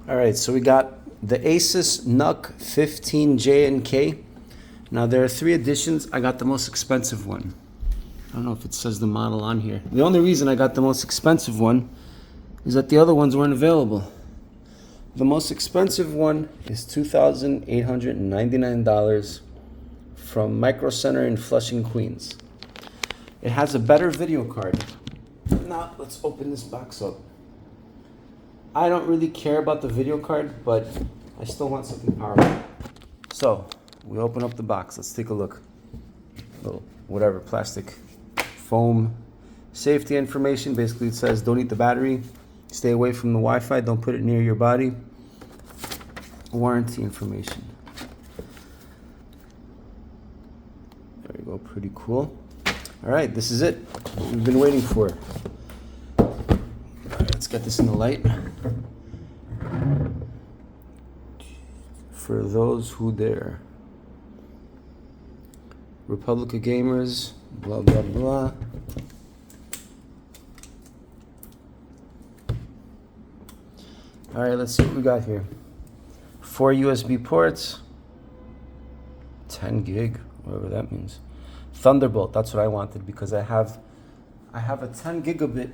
All right, so we got the Asus NUC15JNK. Now there are 3 editions. I got the most expensive one. I don't know if it says the model on here. The only reason I got the most expensive one is that the other ones weren't available. The most expensive one is $2,899 from Micro Center in Flushing, Queens. It has a better video card. Now let's open this box up. I don't really care about the video card, but I still want something powerful. So we open up the box. Let's take a look. Little whatever, plastic, foam, safety information. Basically it says don't eat the battery, stay away from the Wi-Fi, don't put it near your body. Warranty information. There we go, pretty cool. All right, this is it. What we've been waiting for. All right, let's get this in the light. For those who dare. Republic of Gamers, blah, blah, blah. All right, let's see what we got here. 4 USB ports, 10 gig, whatever that means. Thunderbolt, that's what I wanted because I have a 10 gigabit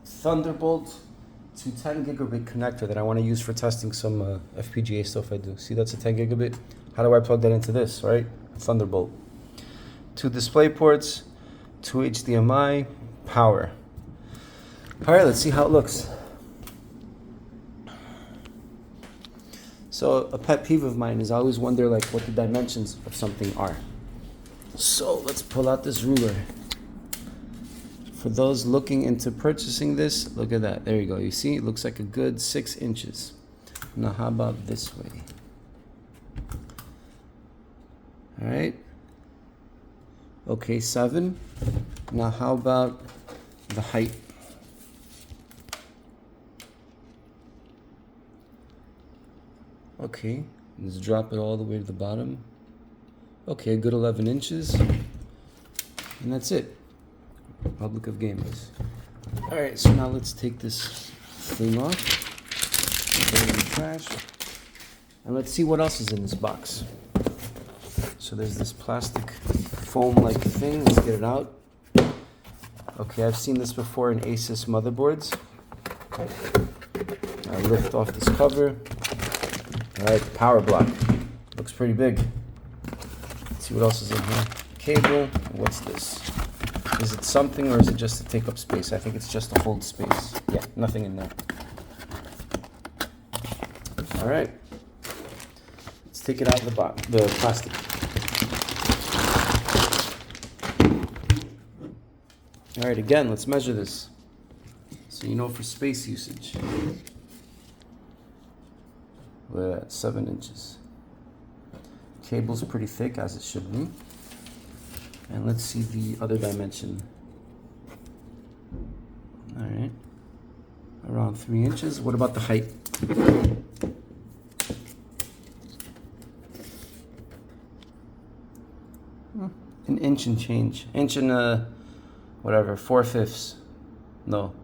Thunderbolt to 10 gigabit connector that I want to use for testing some FPGA stuff I do. See, that's a 10 gigabit. How do I plug that into this, right? Thunderbolt. 2 display ports, 2 HDMI, power. All right, let's see how it looks. So a pet peeve of mine is I always wonder like what the dimensions of something are. So let's pull out this ruler. For those looking into purchasing this, look at that. There you go. You see, it looks like a good 6 inches. Now how about this way? All right. Okay, 7. Now how about the height? Okay, let's drop it all the way to the bottom. Okay, a good 11 inches. And that's it. Republic of Gamers. All right, so now let's take this thing off. Put it in the trash. And let's see what else is in this box. So there's this plastic foam-like thing. Let's get it out. Okay, I've seen this before in Asus motherboards. I lift off this cover. All right, power block. Looks pretty big. Let's see what else is in here. Cable. What's this? Is it something or is it just to take up space? I think it's just to hold space. Yeah, nothing in there. All right. Let's take it out of the plastic. All right, again, let's measure this. So you know for space usage. We're at 7 inches. Cable's pretty thick, as it should be. And let's see the other dimension. All right. Around 3 inches. What about the height? An inch and change. Inch and whatever, 4/5. No,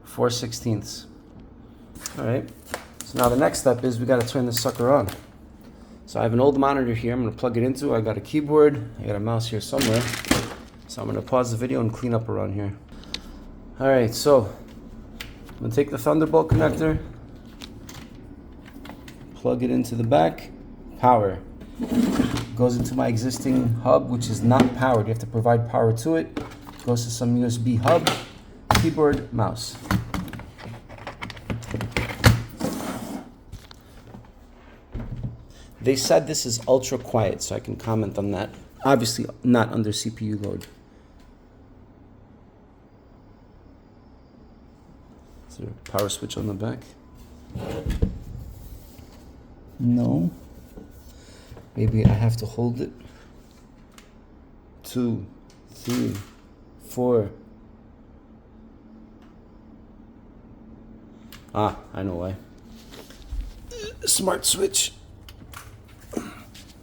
4/16. All right. So now the next step is we got to turn this sucker on. So I have an old monitor here I'm going to plug it into. I got a keyboard. I got a mouse here somewhere. So I'm going to pause the video and clean up around here. All right, so I'm going to take the Thunderbolt connector, plug it into the back, power. Goes into my existing hub, which is not powered. You have to provide power to it. Goes to some USB hub, keyboard, mouse. They said this is ultra quiet, so I can comment on that. Obviously not under CPU load. Is there a power switch on the back? No. Maybe I have to hold it. 2, 3, 4. Ah, I know why. Smart switch.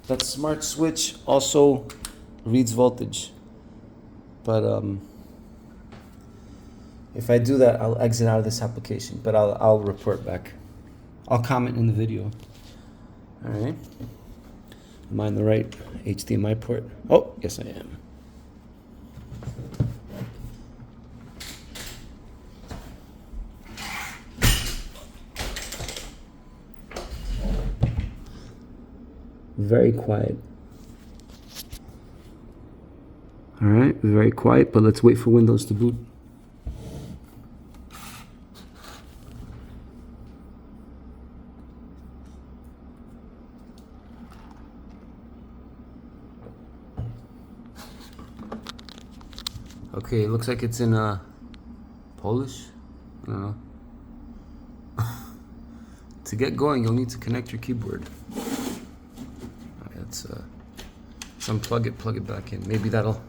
That smart switch also reads voltage. But if I do that, I'll exit out of this application, but I'll report back. I'll comment in the video. All right. Am I on the right HDMI port? Oh, yes I am. Very quiet. All right, very quiet, but let's wait for Windows to boot. Okay, it looks like it's in Polish. I don't know. To get going, you'll need to connect your keyboard. Alright, let's unplug it, plug it back in. Maybe that'll.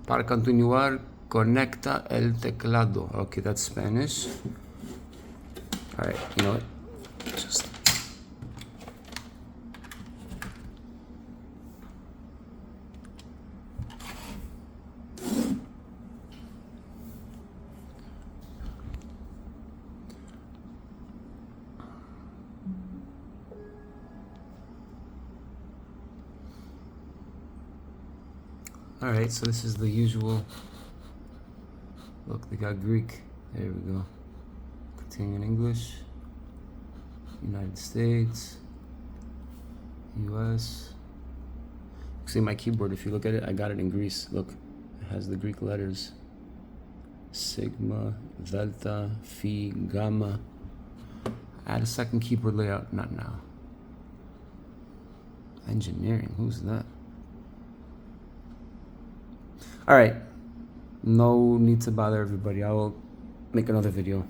Para continuar, conecta el teclado. Okay, that's Spanish. Alright, you know what? Just. Alright, so this is the usual. Look, they got Greek. There we go. Continue in English. United States. US. See my keyboard, if you look at it, I got it in Greece. Look, it has the Greek letters. Sigma, Delta, Phi, Gamma. Add a second keyboard layout, not now. Engineering, who's that? All right, no need to bother everybody. I will make another video.